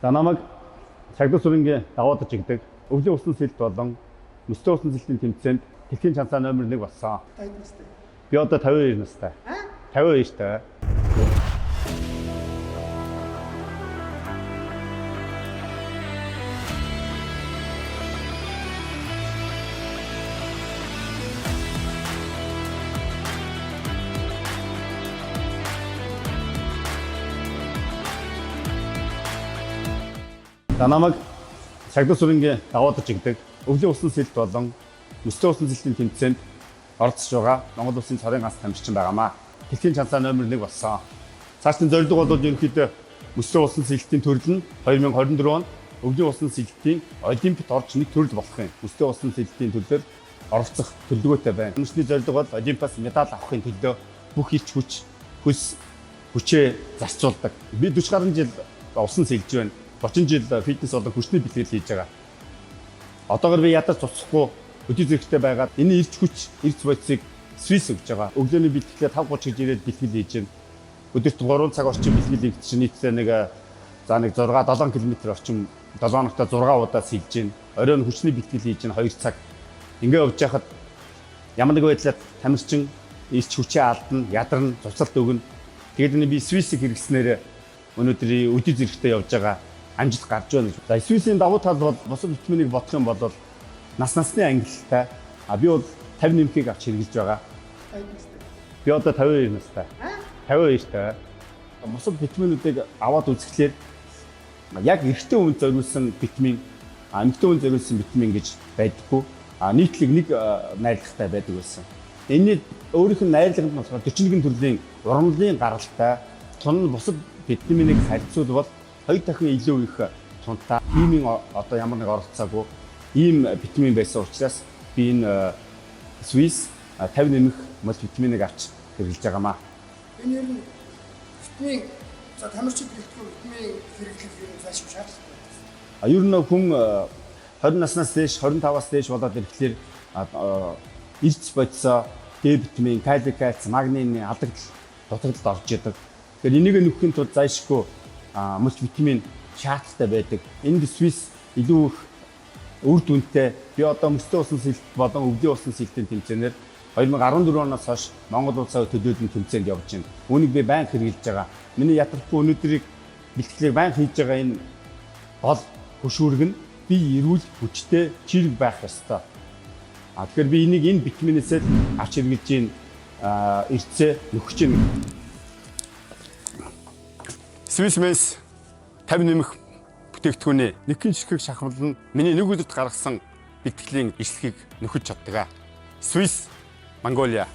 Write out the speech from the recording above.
За намайг Цагдаа сүрэнгийн даваадаж игдэг. Өвлийн усан сэлт болон мөстөө усан сэлтийн тэмцээнд дэлхийн чанцаа номер 1 болсон. Би одоо 52 настай. 52 настай. За намайг Цагдаа сүрэнгийн даваадаж игдэг. Өвлийн усан сэлт болон мөстөө усан сэлтийн тэмцээнд оролцож байгаа Монгол Улсын цорын ганц тамирчин байгаамаа. Дэлхийн чанцаа номер 1 болсон. Цаашдын зорилго бол ерөнхийдөө мөстөө усан сэлтийн төрөл нь 2024 он өвлийн усан сэлтийн Олимпиад орж нэг төрөл болох юм. Мөстөө усан сэлтийн төлөөр оролцох төлөвлөгөөтэй байна. Үнэсний зорилго бол Олимпиадаас медаль авахын төлөө бүх ирч хүчээ зарцуулдаг. Би 40 гаруй жил усан сэлж байна. 30 жил фитнес болон хүчний бэлтгэл хийж байгаа. Одоогор би ядаж цуцахгүй өдөө зэрэгтэй байгаад энэ ирч хүч, эрс бодисыг Свис өгж байгаа. Өглөөний бэлтгэлээ 5:30 гэж ирээд бэлтгэл хийж байна. Өдөрт 3 цаг орчим бэлтгэл хийгдэж нийтдээ нэг 6-7 км орчим 7 хоногт 6 удаа сэлж байна. Оройн хүчний бэлтгэл хийж байна 2 цаг. Ингээ явж байхад ямар нэг байдлаар тамирчин ирч хүчээ алдна, ядарна, цуцалт өгнө. Тэгээд би Свисийг хэрэглэснээр өнөөдөр өдөө зэрэгтэй явж байгаа амжилт гарч байна. За Свисийн давуу тал бол бусад витаминыг бодох юм бол насны ангилалтай. Би бол 50 нэмхийг авч хэрэглэж байгаа. Би одоо 52 настай. 52 настай. Бусад витаминуудыг аваад үзэхлээр яг эртний үнд зориулсан витамин, эмэгтэй үнд зориулсан витамин гэж байдаггүй. Нийтлэг нэг найрлагатай байдаг байсан. Энэний өөрийнх нь найрлаганд нь болохоор 41 төрлийн ургамлын гаралтай тун бусад витаминыг харьцуулбал 2 дахин илүү их тунтай химийн одоо ямар нэг оролцоогүй ийм витамин байсан учраас би энэ Свис 50 нэмэх мультивитаминыг авч хэрэглэж байгаамаа. Энэ ер нь витамин за тамирчид хэлдэг витамин хэрэглэх юм зайлшгүй шаардлагатай. Ер нь хүн 20 наснаас дээш 25-аас дээш болоод ирэхлээр эрс бодисоо, Д витамин, калий, кальц, магнийн алдагдал дутагдалд орж идэг. Тэгэхээр энийг нөхөхийн тулд зайлшгүй мультивитамин шаардлагатай байдаг. Энд Свис илүү их үр дүнтэй. Би одоо мөстөө усан сэлт болон өвлийн усан сэлтийн тэмцээнээр 2014 оноос хойш Монгол улсаа төлөөлөн тэмцээнд явж байна. Үүнийг би байнга хэрэгжилж байгаа. Миний ятархгүй өнөөдрийг бэлтгэлийг байнга хийж байгаа энэ гол хөшүүрэг нь би эрүүл хүчтэй чирэг байх ёстой. Тэгэхээр би энийг энэ витаминээс л авч хэрэгжилж ийн эрцээ нөхөж ийн. Свис 50 нэмэх бүтээгдэхүүний нэгэн ширхэг шахмал нь миний нэг өдөрт гаргасан бэлтгэлийн ишлэгийг нөхөж чаддаг. Свис, Монголиа.